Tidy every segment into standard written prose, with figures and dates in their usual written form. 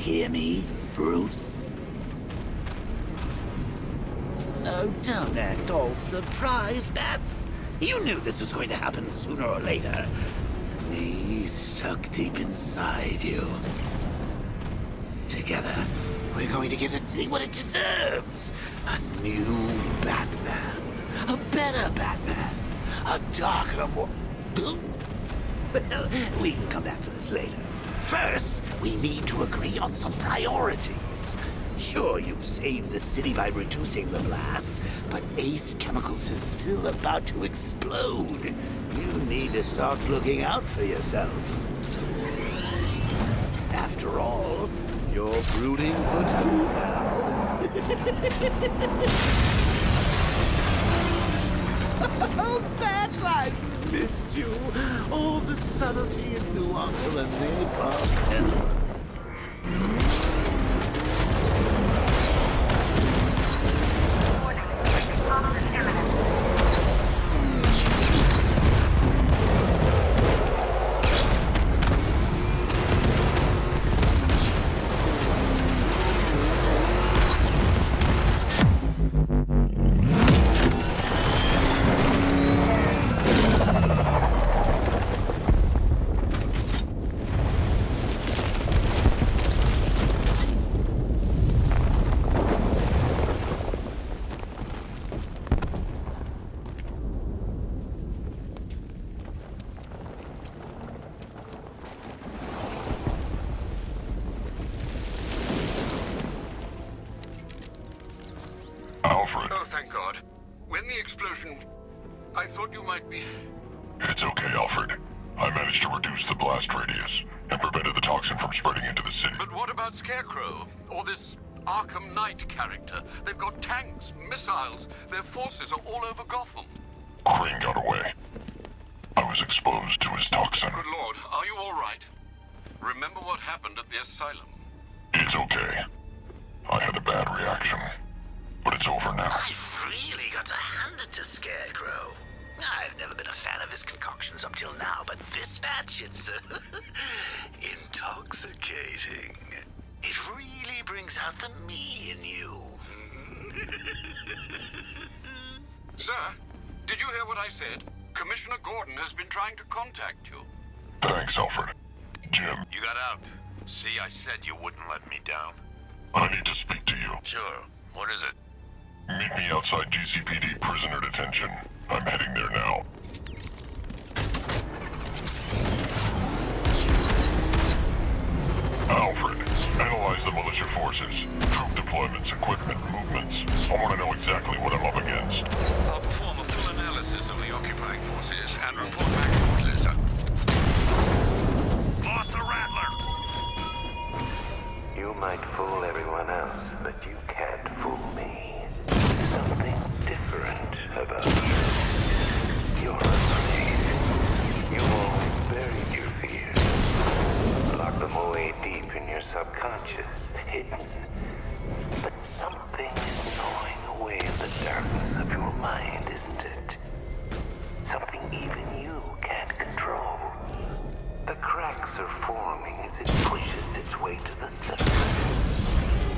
hear me, Bruce? Oh, don't act all surprised, Bats. You knew this was going to happen sooner or later. He's stuck deep inside you. Together, we're going to give the city what it deserves. A new Batman. A better Batman. A darker, more... Well, we can come back to this later. First, we need to agree on some priorities. Sure, you've saved the city by reducing the blast, but Ace Chemicals is still about to explode. You need to start looking out for yourself. After all, you're brooding for two now. Oh, Bats, I've missed you. All the subtlety and nuance of a napalm. Alfred. Oh, thank God. When the explosion... I thought you might be... It's okay, Alfred. I managed to reduce the blast radius and prevented the toxin from spreading into the city. But what about Scarecrow? Or this Arkham Knight character? They've got tanks, missiles. Their forces are all over Gotham. Crane got away. I was exposed to his toxin. Good Lord, are you all right? Remember what happened at the asylum? It's okay. I had a bad reaction. But it's over now. I've really got to hand it to Scarecrow. I've never been a fan of his concoctions up till now, but this batch, it's intoxicating. It really brings out the me in you. Sir, did you hear what I said? Commissioner Gordon has been trying to contact you. Thanks, Alfred. Jim. You got out. See, I said you wouldn't let me down. I need to speak to you. Sure. What is it? Meet me outside GCPD prisoner detention. I'm heading there now. Alfred, analyze the militia forces, troop deployments, equipment, movements. I want to know exactly what I'm up against. I'll perform a full analysis of the occupying forces and report back shortly, sir. Lost the Rattler! You might fool everyone else, but you can't fool me. Something different about you. You're afraid. You've always buried your fears. Locked them away deep in your subconscious, hidden. But something is gnawing away in the darkness of your mind, isn't it? Something even you can't control. The cracks are forming as it pushes its way to the surface.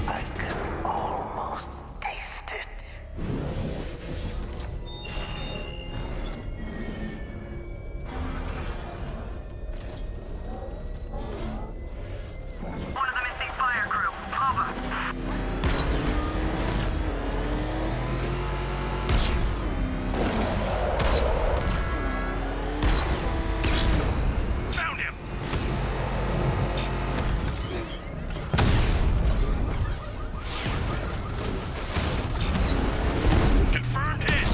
I can almost taste it. One of the missing fire crew. Cover. Found him! Confirmed hit!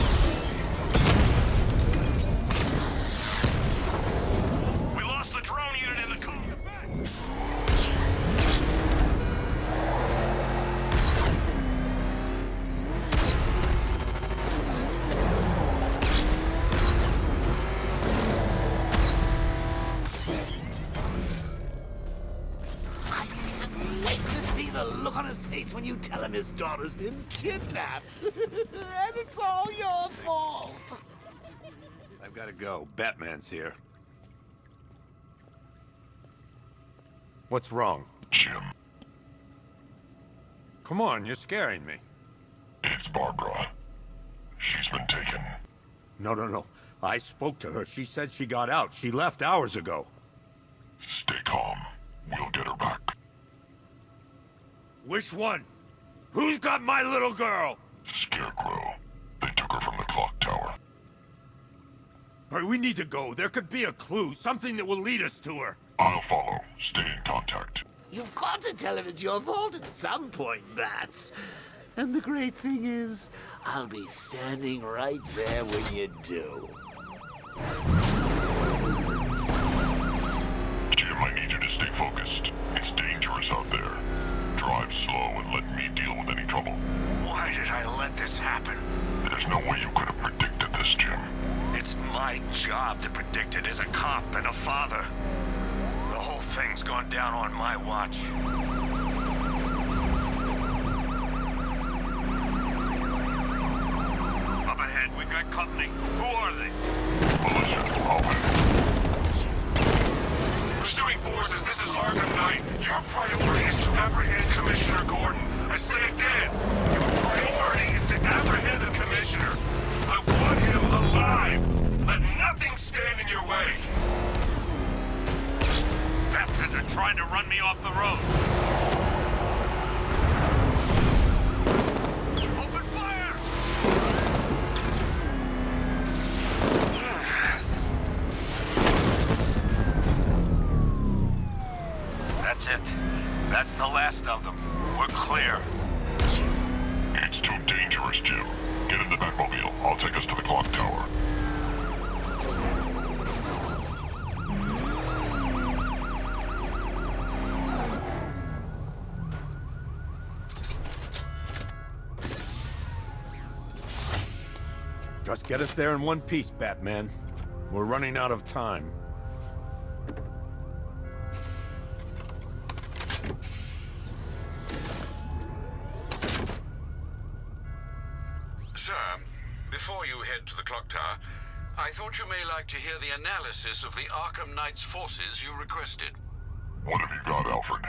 We lost the drone unit in the car. I can't wait to see the look on his face when you tell him his daughter's been kidnapped. And it's all your fault. I've got to go. Batman's here. What's wrong? Jim, Come on, you're scaring me. It's Barbara. She's been taken. No. I spoke to her. She said she got out. She left hours ago. Stay calm. We'll get her back. Which one? Who's got my little girl? Scarecrow. They took her from the clock tower. All right, we need to go. There could be a clue, something that will lead us to her. I'll follow. Stay in contact. You've got to tell him it's your fault at some point, Bats. And the great thing is, I'll be standing right there when you do. Jim, I need you to stay focused. It's dangerous out there. Drive slow and let me deal with any trouble. Why did I let this happen? There's no way you could have predicted this, Jim. It's my job to predict it as a cop and a father. The whole thing's gone down on my watch. Up ahead, we've got company. Who are they? Melissa, I'll wait. Pursuing forces, this is Arkham Knight. Your priority is to apprehend Commissioner Gordon. I say again, your priority is to apprehend the Commissioner. I want him alive. Let nothing stand in your way. Bastards are trying to run me off the road. Open fire! That's it. That's the last of them. We're clear. It's too dangerous, Jim. Get in the batmobile. I'll take us to the clock tower. Just get us there in one piece, Batman. We're running out of time. Sir, before you head to the clock tower, I thought you may like to hear the analysis of the Arkham Knight's forces you requested. What have you got, Alfred?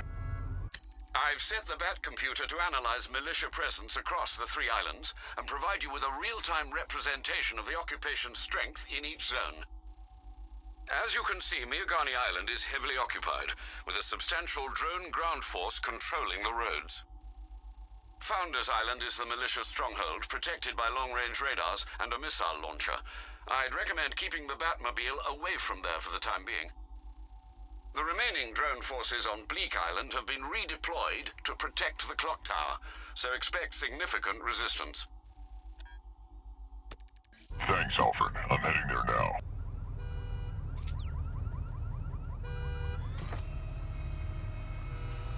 I've set the Bat computer to analyze militia presence across the 3 islands and provide you with a real-time representation of the occupation strength in each zone. As you can see, Miagani Island is heavily occupied, with a substantial drone ground force controlling the roads. Founders Island is the militia stronghold, protected by long-range radars and a missile launcher. I'd recommend keeping the Batmobile away from there for the time being. The remaining drone forces on Bleak Island have been redeployed to protect the clock tower, so expect significant resistance. Thanks, Alfred. I'm heading there now.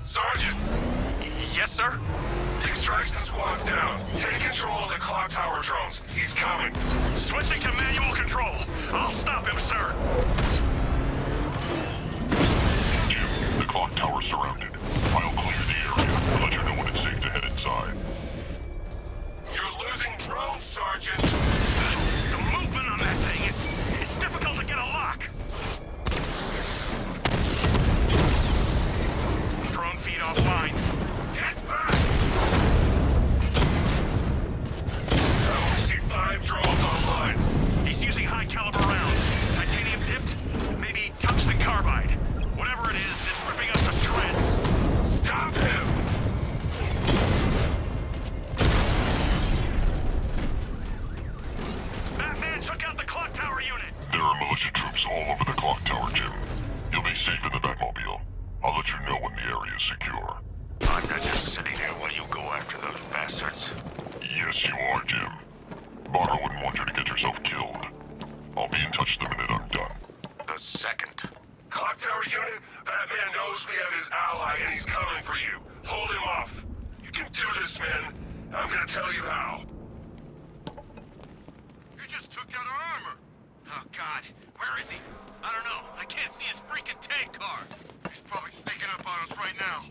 Sergeant! Yes, sir? The extraction squad's down. Take control of the clock tower drones. He's coming. Switching to manual control. I'll stop him, sir. Jim, the clock tower's surrounded. I'll clear the area. I'll let you know when it's safe to head inside. You're losing drones, Sergeant. The movement on that thing, it's difficult to get a lock. Drone feed offline. Get back! I only see 5 drones online. He's using high-caliber rounds. Titanium tipped? Maybe tungsten carbide. Whatever it is, it's ripping us to shreds. Stop him! Batman took out the clock tower unit. There are militia troops all over the clock tower, Jim. You'll be safe in the Batmobile. I'll let you know when the area is secure. I'm not just sitting here while you go after those bastards. Yes, you are, Jim. Barbara wouldn't want you to get yourself killed. I'll be in touch the minute I'm done. The second. Clock tower unit, Batman knows we have his ally and he's coming for you. Hold him off. You can do this, man. I'm gonna tell you how. You just took out our armor. Oh, God. Where is he? I don't know. I can't see his freaking tank car. He's probably sneaking up on us right now.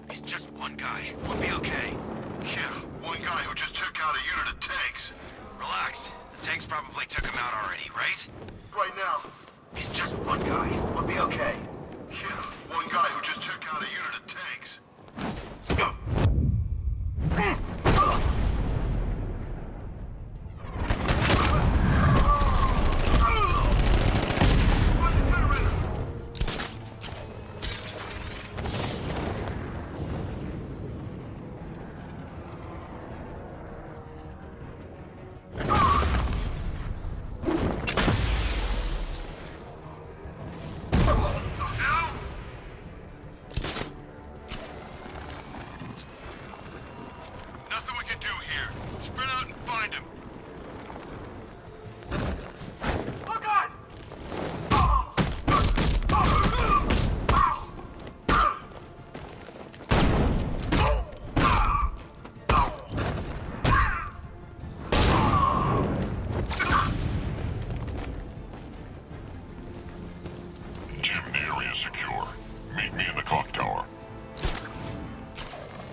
He's just one guy. We'll be okay. Yeah, one guy who just took out a unit of tanks. Relax. The tanks probably took him out already, right? Right now. He's just one guy. We'll be okay. Yeah, one guy who just took out a unit of tanks. Nothing we can do here. Sprint out and find him. Oh, God! Jim, the area is secure. Meet me in the clock tower.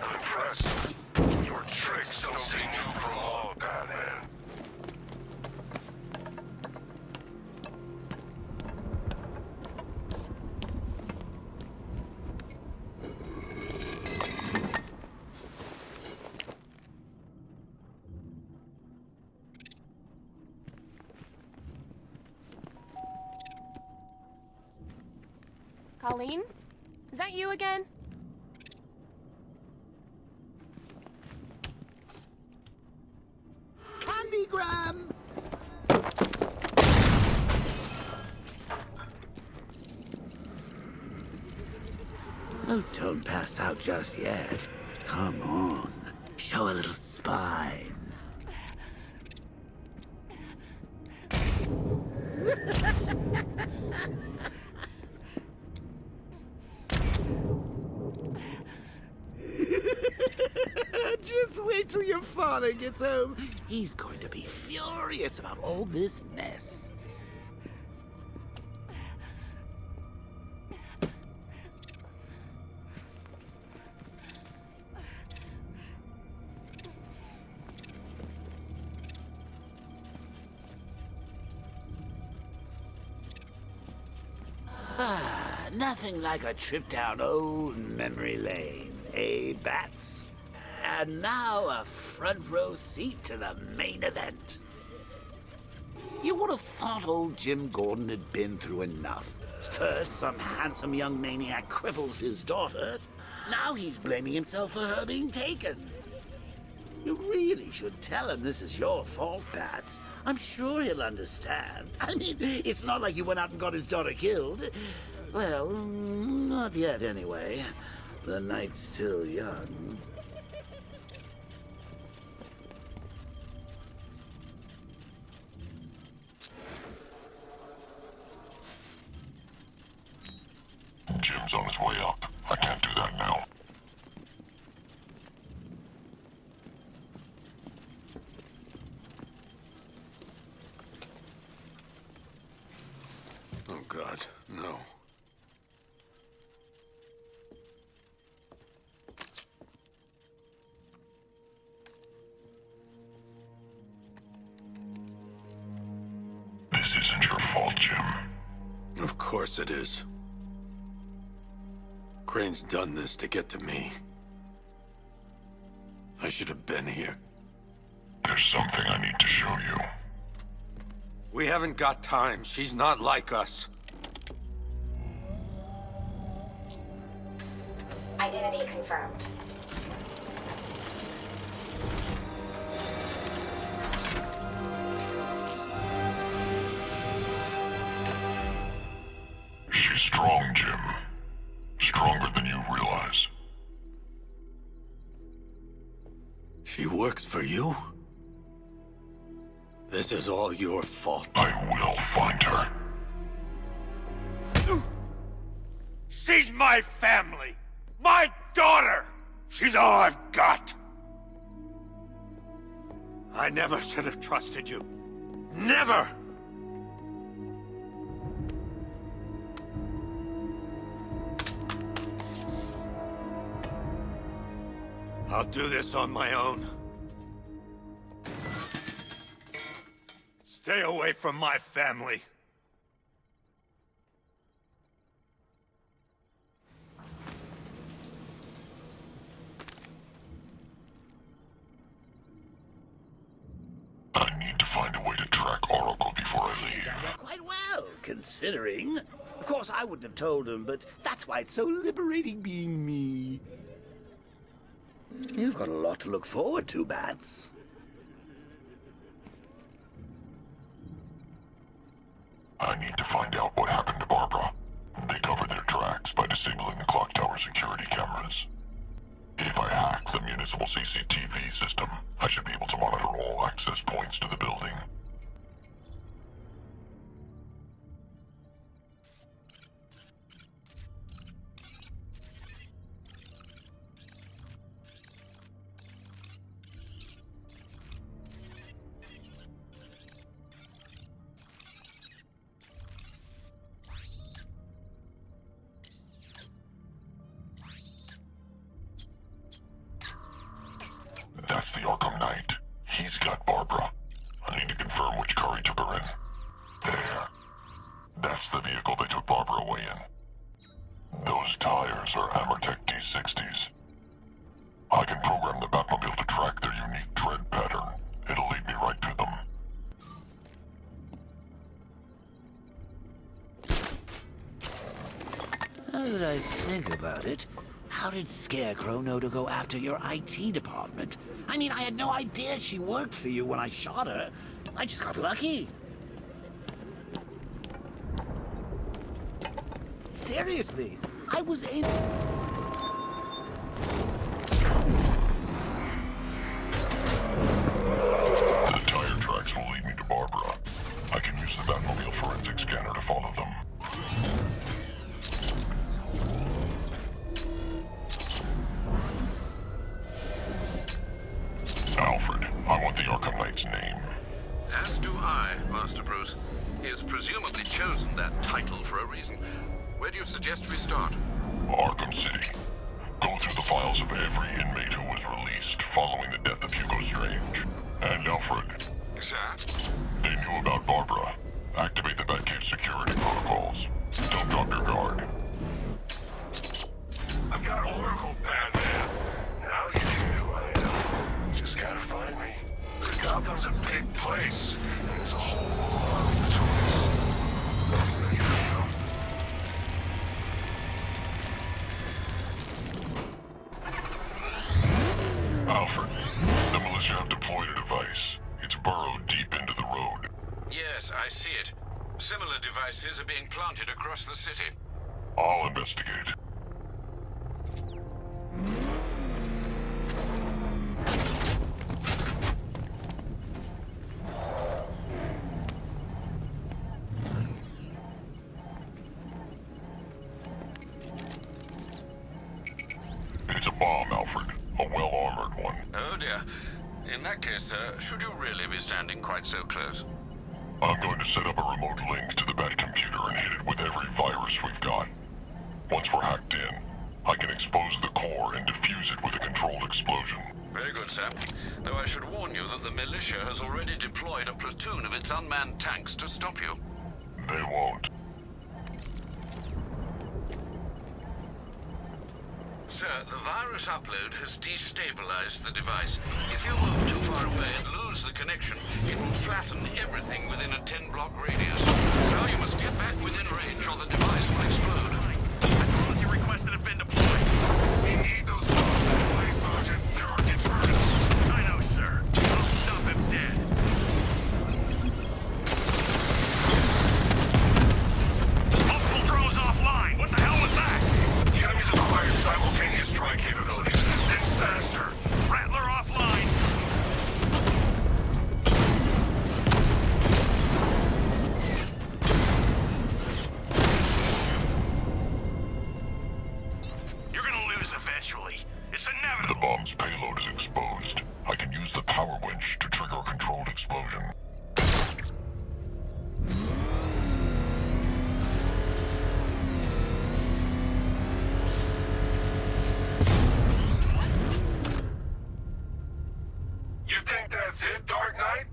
I'm impressed. Your tricks don't seem new from all, Batman. Colleen? Is that you again? Candygram! Oh, don't pass out just yet. Come on. Show a little spine. Just wait till your father gets home. He's going to be furious about all this mess. Nothing like a trip down old memory lane, eh, Bats? And now a front row seat to the main event. You would have thought old Jim Gordon had been through enough. First, some handsome young maniac cripples his daughter. Now he's blaming himself for her being taken. You really should tell him this is your fault, Bats. I'm sure he'll understand. I mean, it's not like you went out and got his daughter killed. Well, not yet anyway. The night's still young. Jim's on his way up. I can't do that now. Oh, God, no. This isn't your fault, Jim. Of course it is. Crane's done this to get to me. I should have been here. There's something I need to show you. We haven't got time. She's not like us. Identity confirmed. She's strong, Jim. Stronger than you realize. She works for you? This is all your fault. I will find her. She's my family! My daughter! She's all I've got! I never should have trusted you. Never! I'll do this on my own. Stay away from my family. find a way to track Oracle before I leave. Quite well, considering. Of course, I wouldn't have told him, but that's why it's so liberating being me. You've got a lot to look forward to, Bats. I need to find out what happened to Barbara. They covered their tracks by disabling the clock tower security cameras. If I hack the municipal CCTV system, I should be able to monitor all access points to the building. That's the Arkham Knight. He's got Barbara. I need to confirm which car he took her in. There. That's the vehicle they took Barbara away in. Those tires are Amertech D60s. I can program the Batmobile to track their unique tread pattern. It'll lead me right to them. Now that I think about it, how did Scarecrow know to go after your IT department? I mean, I had no idea she worked for you when I shot her. I just got lucky. Seriously, I was able... The tire tracks will lead me to Barbara. I can use the Batmobile forensic scanner to follow them. Alfred, I want the Arkham Knight's name. As do I, Master Bruce. He has presumably chosen that title for a reason. Where do you suggest we start? Arkham City. Go through the files of every inmate who was released following the death of Hugo Strange. And Alfred. Sir? They knew about Barbara. Activate the Batcave security protocols. Don't drop your guard. I've got Oracle, Batman. Now you can do what I know. Just gotta find me. The Gotham's a big place, and there's a whole lot of choice. Ready for you? Alfred, the militia have deployed a device. It's burrowed deep into the road. Yes, I see it. Similar devices are being planted across the city. I'll investigate. It's a bomb, Alfred. A well-armored one. Oh dear. In that case, should you really be standing quite so close? I'm going to set up a remote link to the Batcomputer and hit it with every virus we've got. Once we're hacked in, I can expose the core and defuse it with a controlled explosion. Very good, sir. Though I should warn you that the militia has already deployed a platoon of its unmanned tanks to stop you. They won't. Sir, the virus upload has destabilized the device. If you move too far away and lose the connection, it will flatten everything within a 10-block radius. Now you must get back within range or the device will explode. I promise you requested have been deployed. We need those bombs in place, Sergeant. There are deterrents. I know, sir. I'll stop him dead. Multiple drones offline. What the hell was that? The enemies have acquired simultaneous strike capabilities. Then faster. Rattler offline. You're gonna lose eventually. It's The inevitable. bomb's payload is exposed. I can use the power winch to trigger a controlled explosion. You think that's it, Dark Knight?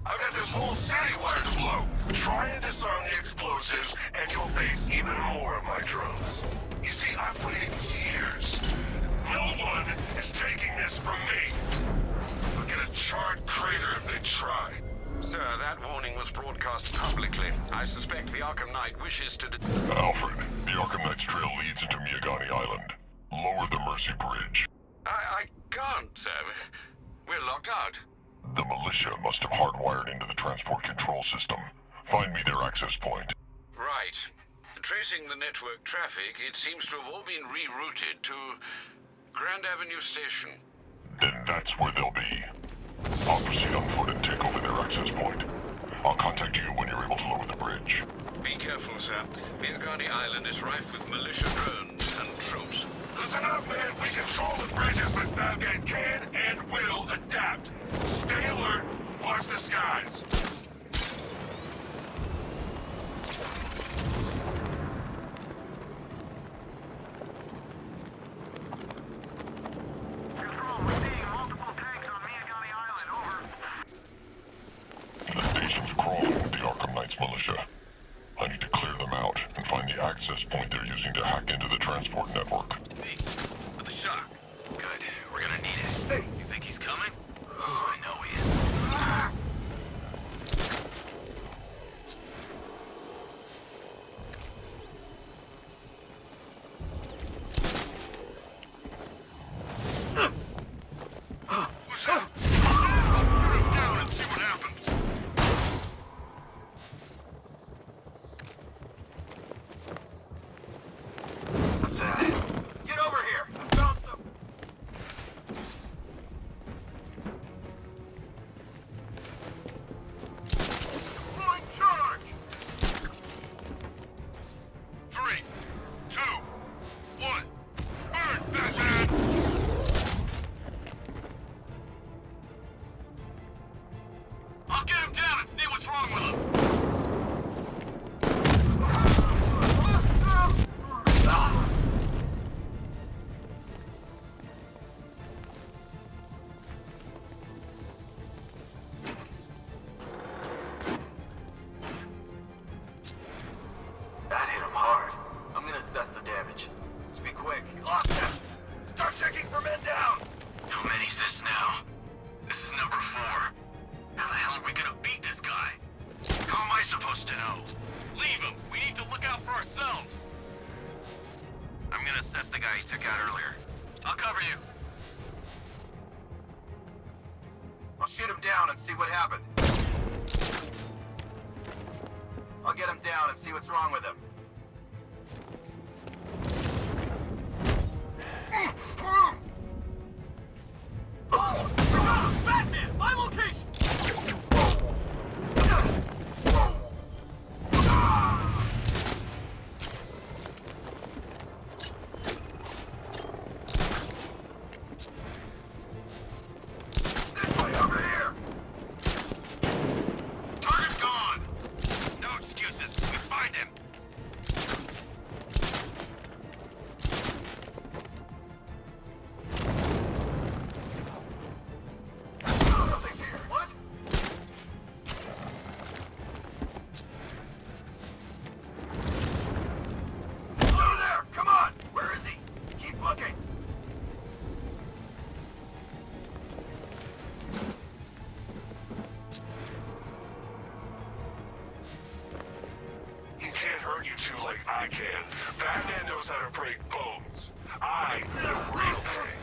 I've got this whole city wired to blow. Try and disarm the explosives, and you'll face even more of my drones. You see, I've waited years. No one is taking this from me. They'll get a charred crater if they try. Sir, that warning was broadcast publicly. I suspect the Arkham Knight wishes to... Alfred, the Arkham Knight's trail leads into Miyagani Island. Lower the Mercy Bridge. I can't, sir. We're locked out. The militia must have hardwired into the transport control system. Find me their access point. Right. Tracing the network traffic, it seems to have all been rerouted to Grand Avenue Station. Then that's where they'll be. I'll proceed on foot and take over their access point. I'll contact you when you're able to lower the bridge. Be careful, sir. Miyagani Island is rife with militia drones and troops. Listen up, man. We control the bridges, but Batman can and will adapt. Stay alert. Watch the skies. Control, we're seeing multiple tanks on Miyagani Island. Over. The station's crawling with the Arkham Knight's militia. I need to clear them out and find the access point they're using to hack into the transport network. Hey, with the shock. Good. We're gonna need it. Hey. You think he's coming? Oh, I know he is. Who's that? I'll shoot him down and see what happened. What's that? Get over here! I found some. Deploying charge! 3, 2, 1. Burn, Batman! I'll get him down and see what's wrong with him. That hit him hard. I'm gonna assess the damage. Let's be quick. He lost him. Start checking for men down. How many's this now? This is number 4. How the hell are we gonna beat this guy? How am I supposed to know? Leave him. We need to look out for ourselves. I'm gonna assess the guy he took out earlier. I'll cover you. I'll shoot him down and see what happened. I'll get him down and see what's wrong with him. Batman! My location! This way, over here! Target's gone! No excuses. We find him. Nothing here. What? Over there! Come on! Where is he? Keep looking. He can't hurt you two like I can. Batman knows how to break bones. I know real pain.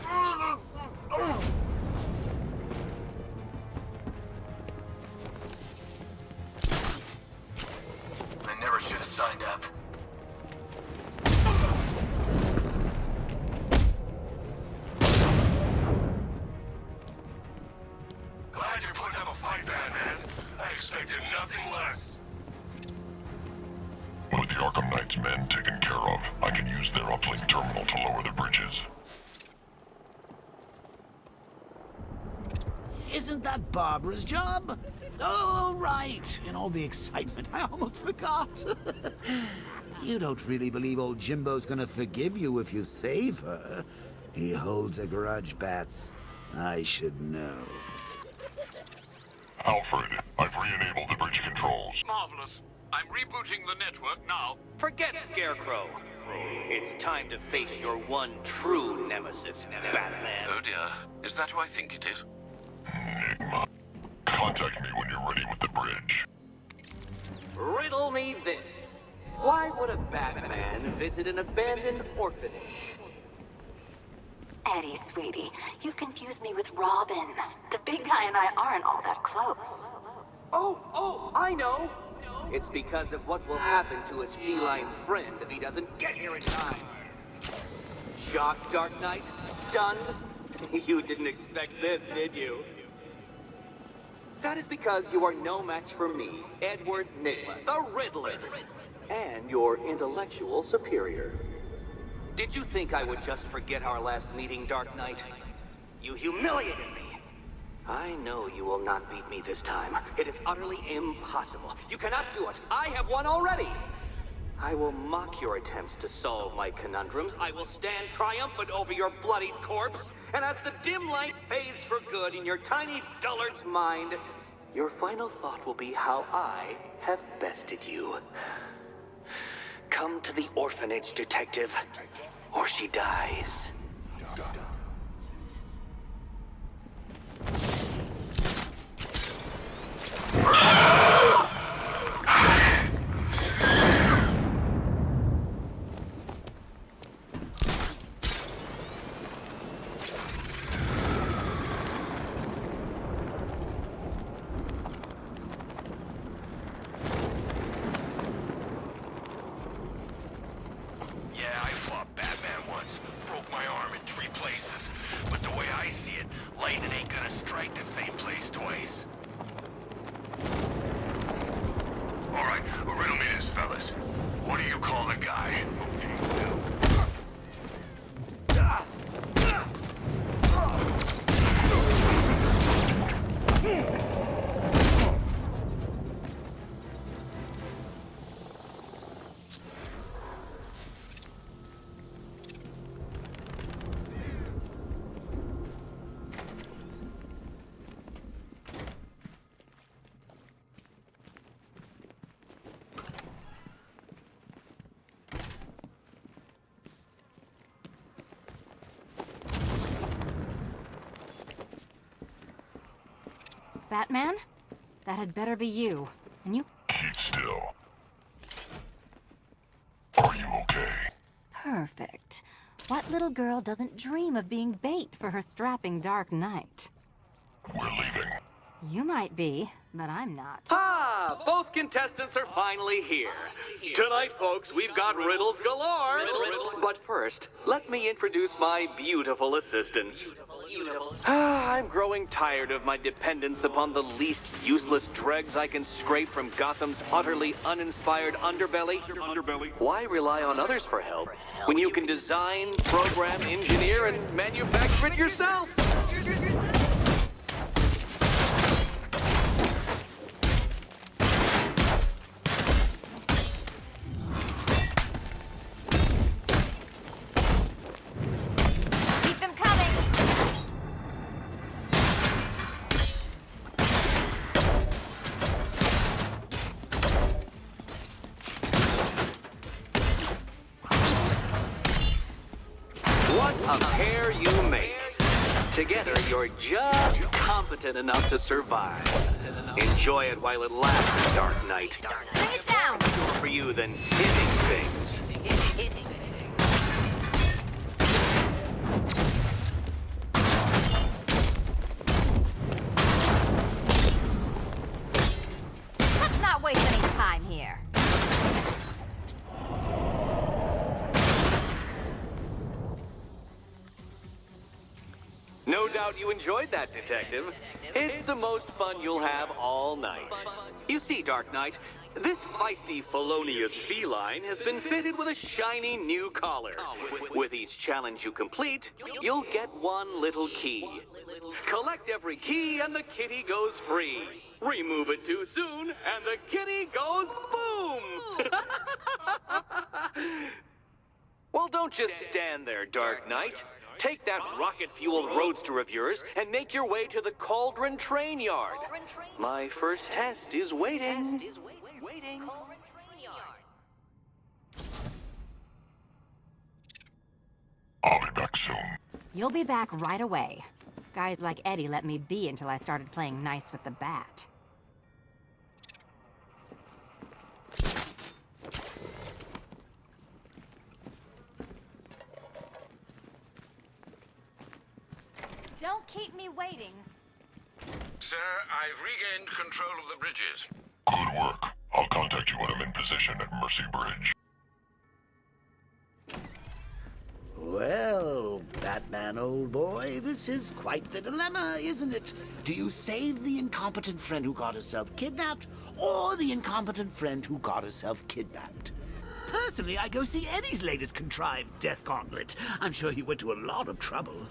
I never should have signed up. Glad you're putting up a fight, Batman. I expected nothing less. With the Arkham Knight's men taken care of, I can use their uplink terminal to lower the bridges. Isn't that Barbara's job? Oh, right. In all the excitement, I almost forgot. You don't really believe old Jimbo's gonna forgive you if you save her. He holds a grudge, Bats. I should know. Alfred, I've re-enabled the bridge controls. Marvelous. I'm rebooting the network now. Forget Scarecrow. It's time to face your one true nemesis, Batman. Oh dear. Is that who I think it is? Enigma. Come Contact me when you're ready with the bridge. Riddle me this. Why would a Batman visit an abandoned orphanage? Eddie, sweetie, you confused me with Robin. The big guy and I aren't all that close. Oh, I know! It's because of what will happen to his feline friend if he doesn't get here in time. Shocked, Dark Knight? Stunned? You didn't expect this, did you? That is because you are no match for me, Edward Nygma, the Riddler, and your intellectual superior. Did you think I would just forget our last meeting, Dark Knight? You humiliated me. I know you will not beat me this time. It is utterly impossible. You cannot do it. I have won already. I will mock your attempts to solve my conundrums. I will stand triumphant over your bloodied corpse. And as the dim light fades for good in your tiny dullard's mind, your final thought will be how I have bested you. Come to the orphanage, detective, or she dies. Batman? That had better be you. And you... Keep still. Are you okay? Perfect. What little girl doesn't dream of being bait for her strapping Dark Knight? We're leaving. You might be, but I'm not. Ah, both contestants are finally here. Tonight, folks, we've got riddles galore. But first, let me introduce my beautiful assistants. I'm growing tired of my dependence upon the least useless dregs I can scrape from Gotham's utterly uninspired underbelly. Why rely on others for help when you can design, program, engineer, and manufacture it yourself? A pair you make. Together, you're just competent enough to survive. Enjoy it while it lasts, Dark Knight. Bring it down! More for you than hitting things. Let's not waste any time here. No doubt you enjoyed that, Detective. It's the most fun you'll have all night. You see, Dark Knight, this feisty, felonious feline has been fitted with a shiny new collar. With each challenge you complete, you'll get one little key. Collect every key and the kitty goes free. Remove it too soon and the kitty goes boom! Well, don't just stand there, Dark Knight. Take that rocket-fueled roadster of yours and make your way to the Cauldron Train Yard. My first test is waiting. I'll be back soon. You'll be back right away. Guys like Eddie let me be until I started playing nice with the bat. Don't keep me waiting. Sir, I've regained control of the bridges. Good work. I'll contact you when I'm in position at Mercy Bridge. Well, Batman, old boy, this is quite the dilemma, isn't it? Do you save the incompetent friend who got herself kidnapped, or the incompetent friend who got herself kidnapped? Personally, I go see Eddie's latest contrived death gauntlet. I'm sure he went to a lot of trouble.